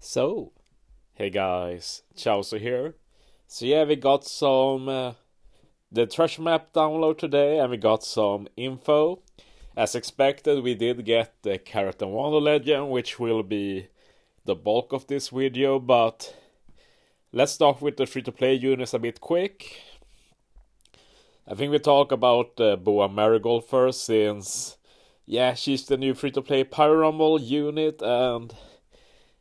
So, hey guys, Chauzu here. So yeah, we got some the treasure map download today, and we got some info. As expected, we did get the Carrot and Wanda legend, which will be the bulk of this video. But let's start with the free-to-play units a bit quick. I think we talk about Boa Marigold first, since yeah, she's the new free-to-play Pyro Rumble unit, and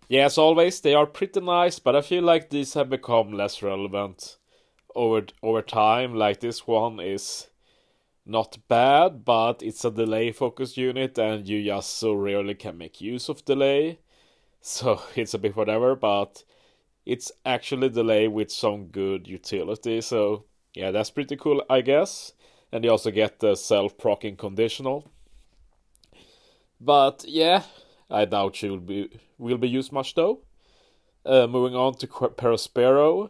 yeah, as always, they are pretty nice, but I feel like these have become less relevant over time. Like this one is not bad, but it's a delay focused unit, and you just so rarely can make use of delay. So it's a bit whatever, but it's actually delay with some good utility. So yeah, that's pretty cool, I guess. And you also get the self-proccing conditional. But yeah, I doubt she will be used much though. Moving on to Perospero.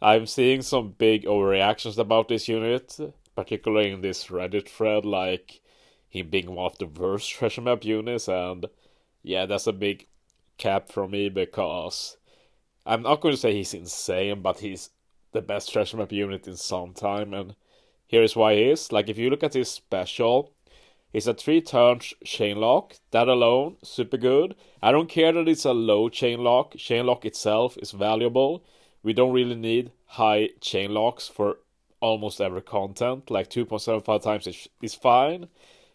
I'm seeing some big overreactions about this unit, particularly in this Reddit thread, like him being one of the worst treasure map units, and yeah, that's a big cap for me because I'm not going to say he's insane, but he's the best treasure map unit in some time, and here's why he is. Like, if you look at his special, it's a 3-turn chain lock. That alone, super good. I don't care that it's a low chain lock. Chain lock itself is valuable. We don't really need high chain locks for almost every content. Like 2.75 times is fine.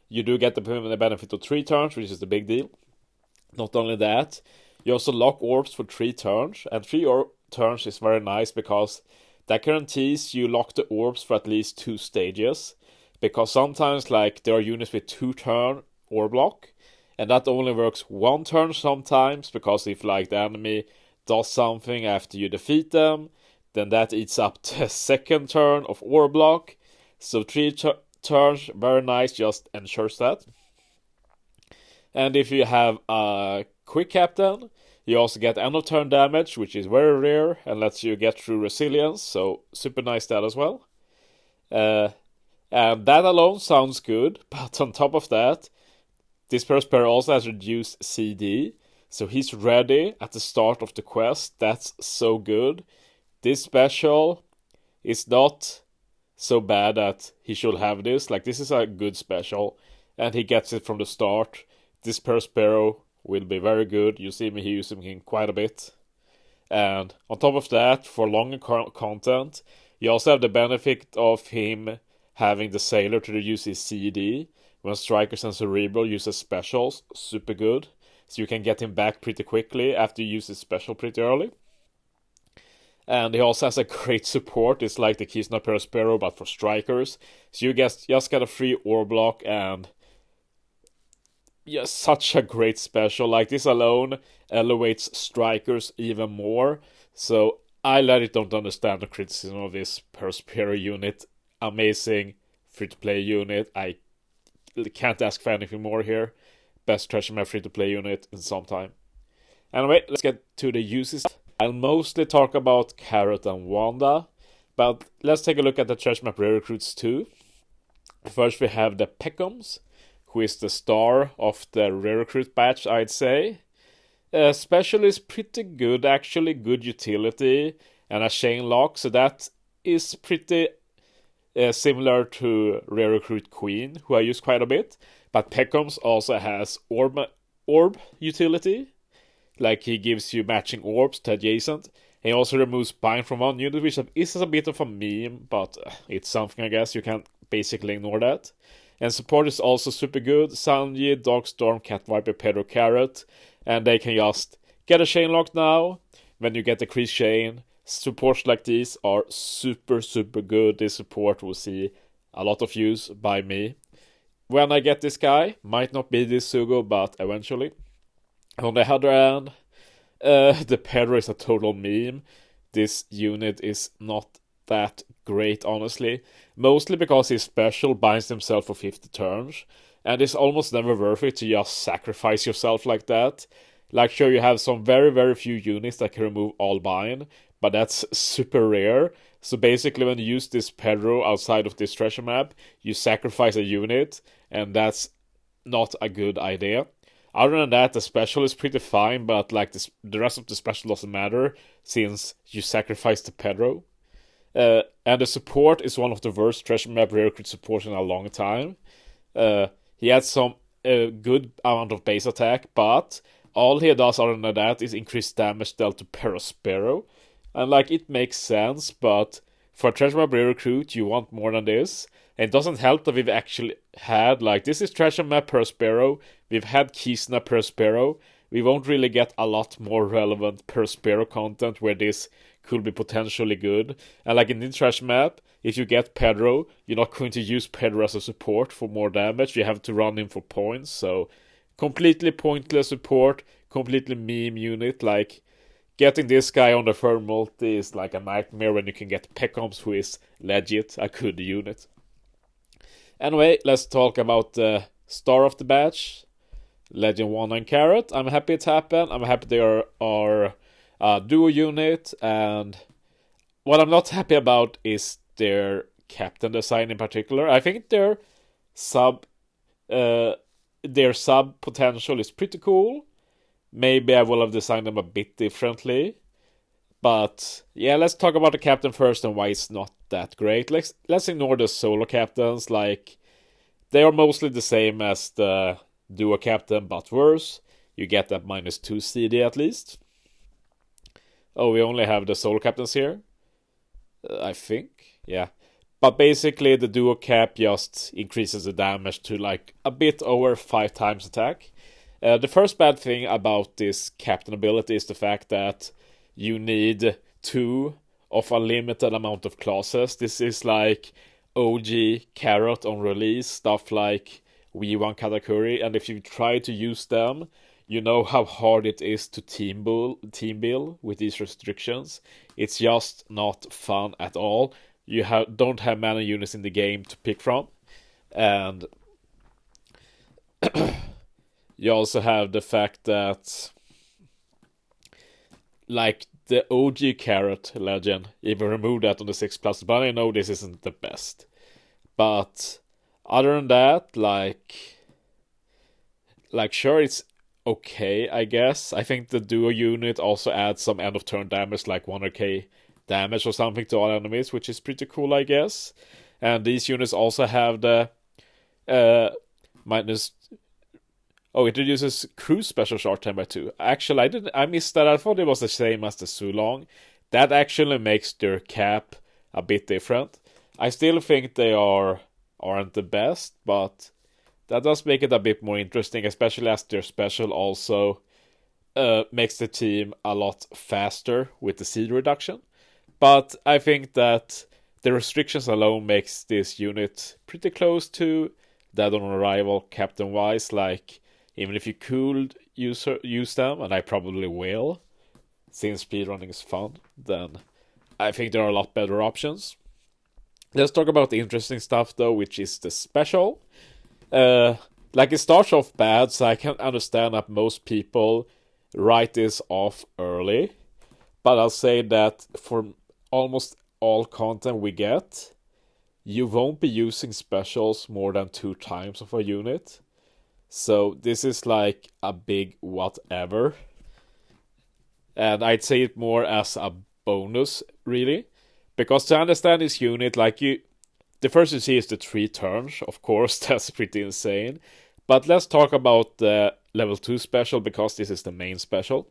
You do get the benefit of 3 turns, which is the big deal. Not only that, you also lock orbs for 3 turns. And 3 turns is very nice because that guarantees you lock the orbs for at least 2 stages. Because sometimes, like, there are units with 2-turn orb lock, and that only works 1 turn sometimes, because if, like, the enemy does something after you defeat them, then that eats up the 2nd turn of orb lock. So 3 turns, very nice, just ensures that. And if you have a quick captain, you also get end of turn damage, which is very rare and lets you get through resilience, so super nice that as well. And that alone sounds good, but on top of that, this Perospero also has reduced CD, so he's ready at the start of the quest. That's so good. This special is not so bad that he should have this. Like, this is a good special, and he gets it from the start. This Perospero will be very good. You see me using him quite a bit. And on top of that, for longer content, you also have the benefit of him having the Sailor to reduce his CD when Strikers and Cerebral uses specials. Super good. So you can get him back pretty quickly after you use his special pretty early. And he also has a great support. It's like the Kisna Perospero, but for Strikers. So you just get a free orb block, and yeah, such a great special. Like, this alone elevates Strikers even more. So I don't understand the criticism of this Perospero unit. Amazing free-to-play unit. I can't ask for anything more here. Best treasure map free-to-play unit in some time. Anyway, let's get to the uses. I'll mostly talk about Carrot and Wanda, but let's take a look at the treasure map rare recruits too. First we have the Peckhams, who is the star of the rare recruit batch, I'd say. Special is pretty good, actually. Good utility and a chain lock, so that is pretty similar to Rare Recruit Queen, who I use quite a bit. But Peckhams also has orb utility. Like, he gives you matching orbs to adjacent. He also removes bind from one unit, which is a bit of a meme, but it's something, I guess. You can't basically ignore that. And support is also super good. Sanji, Dogstorm, Cat Viper, Pedro, Carrot. And they can just get a chain lock now. When you get the crease chain, supports like these are super, super good. This support will see a lot of use by me. When I get this guy, might not be this Sugo, but eventually. On the other hand, the Pedro is a total meme. This unit is not that great, honestly. Mostly because his special binds himself for 50 turns, and it's almost never worth it to just sacrifice yourself like that. Like, sure, you have some very, very few units that can remove all bind, but that's super rare. So basically, when you use this Pedro outside of this treasure map, you sacrifice a unit, and that's not a good idea. Other than that, the special is pretty fine, but like the rest of the special doesn't matter since you sacrifice the Pedro. And the support is one of the worst treasure map rare crit supports in a long time. He has some good amount of base attack, but all he does other than that is increase damage dealt to Perospero. And like it makes sense, but for a treasure map rare recruit, you want more than this. And it doesn't help that we've actually had, like, this is treasure map Perospero, we've had Kisna Perospero, we won't really get a lot more relevant Perospero content where this could be potentially good. And like in the treasure map, if you get Pedro, you're not going to use Pedro as a support for more damage, you have to run him for points, so completely pointless support, completely meme unit, like, getting this guy on the firm multi is like a nightmare when you can get Peckhams, who is legit a good unit. Anyway, let's talk about the star of the batch, Legend Wanda and Carrot. I'm happy it happened. I'm happy they are a duo unit, and what I'm not happy about is their captain design in particular. I think their sub potential is pretty cool. Maybe I will have designed them a bit differently. But yeah, let's talk about the captain first and why it's not that great. Let's ignore the solo captains. Like, they are mostly the same as the duo captain, but worse. You get that -2 CD at least. Oh, we only have the solo captains here? I think. Yeah. But basically, the duo cap just increases the damage to like a bit over 5 times attack. The first bad thing about this captain ability is the fact that you need 2 of a limited amount of classes. This is like OG Carrot on release, stuff like V1 Katakuri, and if you try to use them, you know how hard it is to team build with these restrictions. It's just not fun at all. You don't have many units in the game to pick from, and you also have the fact that, like, the OG Carrot Legend even removed that on the 6+, but I know this isn't the best. But other than that, like sure, it's okay, I guess. I think the duo unit also adds some end of turn damage, like 100k damage or something to all enemies, which is pretty cool, I guess. And these units also have the minus. Oh, it reduces cruise special short time by 2. Actually, I missed that. I thought it was the same as the Sulong. That actually makes their cap a bit different. I still think they aren't the best, but that does make it a bit more interesting, especially as their special also makes the team a lot faster with the seed reduction. But I think that the restrictions alone makes this unit pretty close to Dead on Arrival captain-wise. Like, even if you could use them, and I probably will, since speedrunning is fun, then I think there are a lot better options. Let's talk about the interesting stuff, though, which is the special. Like, it starts off bad, so I can understand that most people write this off early. But I'll say that for almost all content we get, you won't be using specials more than 2 times of a unit. So this is like a big whatever. And I'd say it more as a bonus, really. Because to understand this unit, like, the first you see is the 3 turns. Of course, that's pretty insane. But let's talk about the level 2 special, because this is the main special.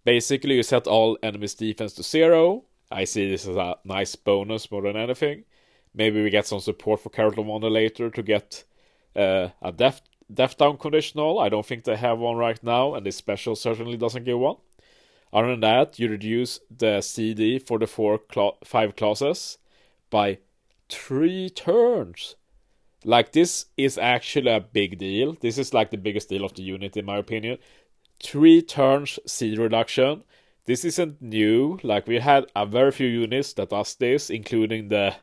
Basically, you set all enemies' defense to 0. I see this as a nice bonus more than anything. Maybe we get some support for Carrot Wanda later to get a death down conditional. I don't think they have one right now, and this special certainly doesn't give one. Other than that, you reduce the CD for the 5 classes by 3 turns. Like, this is actually a big deal. This is like the biggest deal of the unit, in my opinion. 3 turns CD reduction. This isn't new. Like, we had a very few units that does this, including the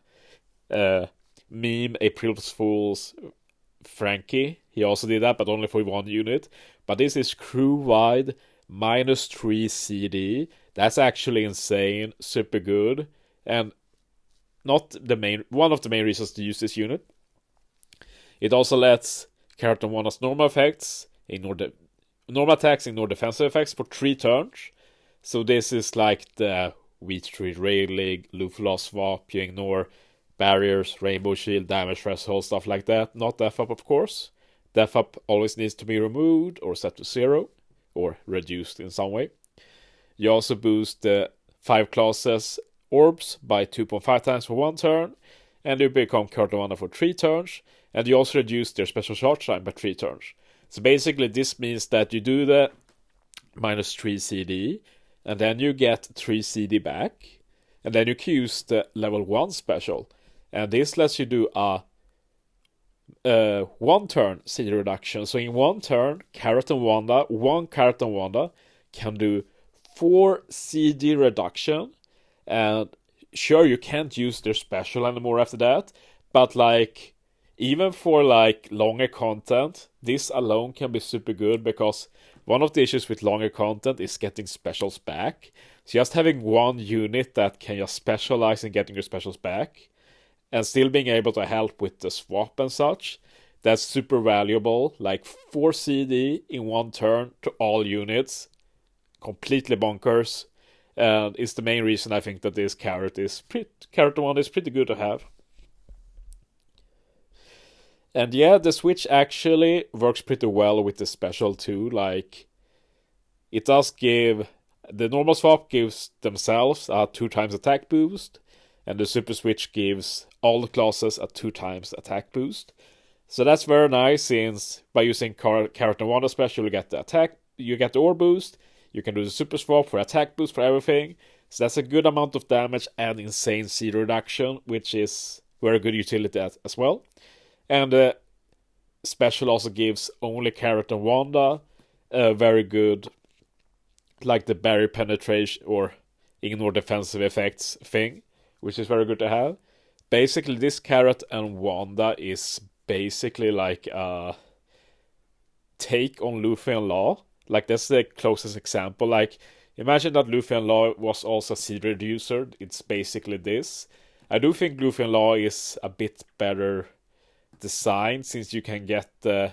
meme April Fool's Frankie. He also did that, but only for 1 unit. But this is crew-wide -3 CD. That's actually insane, super good, and one of the main reasons to use this unit. It also lets Carrot Wanda's normal effects ignore the normal attacks, ignore defensive effects for 3 turns. So this is like the Wheat Tree Railing, Lufla Swap, you ignore barriers, Rainbow Shield, damage threshold, stuff like that. Not Death Up, of course. Death Up always needs to be removed or set to 0, or reduced in some way. You also boost the 5 classes orbs by 2.5 times for 1 turn, and you become Curtain Wanda for 3 turns, and you also reduce their special charge time by 3 turns. So basically this means that you do the minus 3 CD, and then you get 3 CD back, and then you can use the level 1 special, and this lets you do a 1 turn CD reduction. So in 1 turn, one Curtain Wanda can do 4 CD reduction, and sure, you can't use their special anymore after that, but like, even for like longer content, this alone can be super good, because one of the issues with longer content is getting specials back. So just having one unit that can just specialize in getting your specials back, and still being able to help with the swap and such, that's super valuable. Like 4 CD in 1 turn to all units, completely bonkers. And it's the main reason I think that this character one is pretty good to have. And yeah, the switch actually works pretty well with the special too. Like, it does give, the normal swap gives themselves a 2 times attack boost, and the super switch gives all the classes a 2 times attack boost. So that's very nice, since by using Character Wanda special, you get the orb boost, you can do the super swap for attack boost for everything. So that's a good amount of damage and insane CD reduction, which is very good utility as well. And the special also gives only Character Wanda a very good, like the barrier penetration or ignore defensive effects thing, which is very good to have. Basically, this Carrot and Wanda is basically like a take on Luffy and Law. Like, that's the closest example. Like, imagine that Luffy and Law was also a CD reducer. It's basically this. I do think Luffy and Law is a bit better designed, since you can get the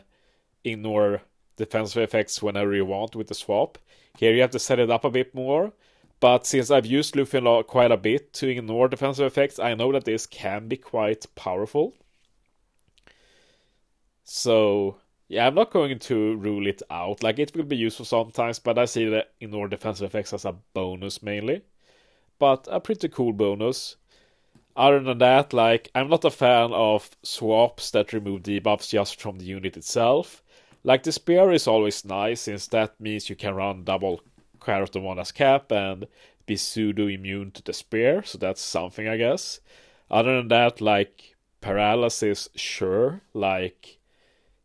ignore defensive effects whenever you want with the swap. Here you have to set it up a bit more, but since I've used Luffy and Law quite a bit to ignore defensive effects, I know that this can be quite powerful. So yeah, I'm not going to rule it out. Like, it will be useful sometimes, but I see the ignore defensive effects as a bonus mainly. But a pretty cool bonus. Other than that, like, I'm not a fan of swaps that remove debuffs just from the unit itself. Like, the spear is always nice, since that means you can run double Character Wanda's cap and be pseudo immune to the spear, so that's something, I guess. Other than that, like, paralysis, sure. Like,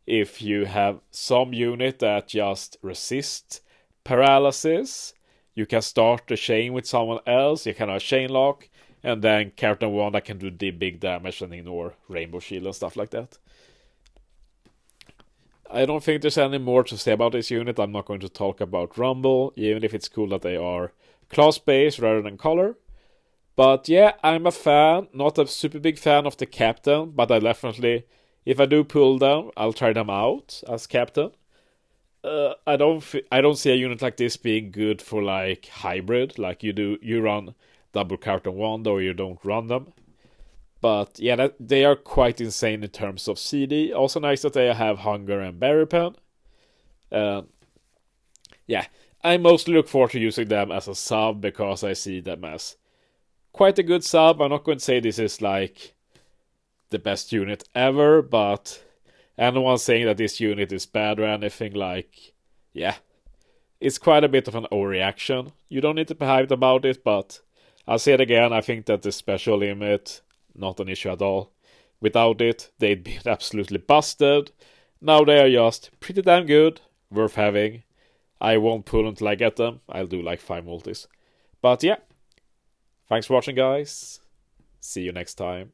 if you have some unit that just resists paralysis, you can start the chain with someone else, you can have a chain lock, and then Character Wanda can do the big damage and ignore Rainbow Shield and stuff like that. I don't think there's any more to say about this unit. I'm not going to talk about Rumble, even if it's cool that they are class-based rather than color. But yeah, I'm a fan, not a super big fan of the captain, but I definitely, if I do pull them, I'll try them out as captain. I don't see a unit like this being good for like hybrid, like you run double Character Wanda or you don't run them. But yeah, they are quite insane in terms of CD. Also nice that they have Hunger and Berry Pen. Yeah, I mostly look forward to using them as a sub, because I see them as quite a good sub. I'm not going to say this is like the best unit ever, but anyone saying that this unit is bad or anything, like, yeah, it's quite a bit of an overreaction. You don't need to be hyped about it, but I'll say it again, I think that the special limit, not an issue at all. Without it, they'd be absolutely busted. Now they are just pretty damn good, worth having. I won't pull until I get them. I'll do like 5 multis. But yeah, thanks for watching, guys. See you next time.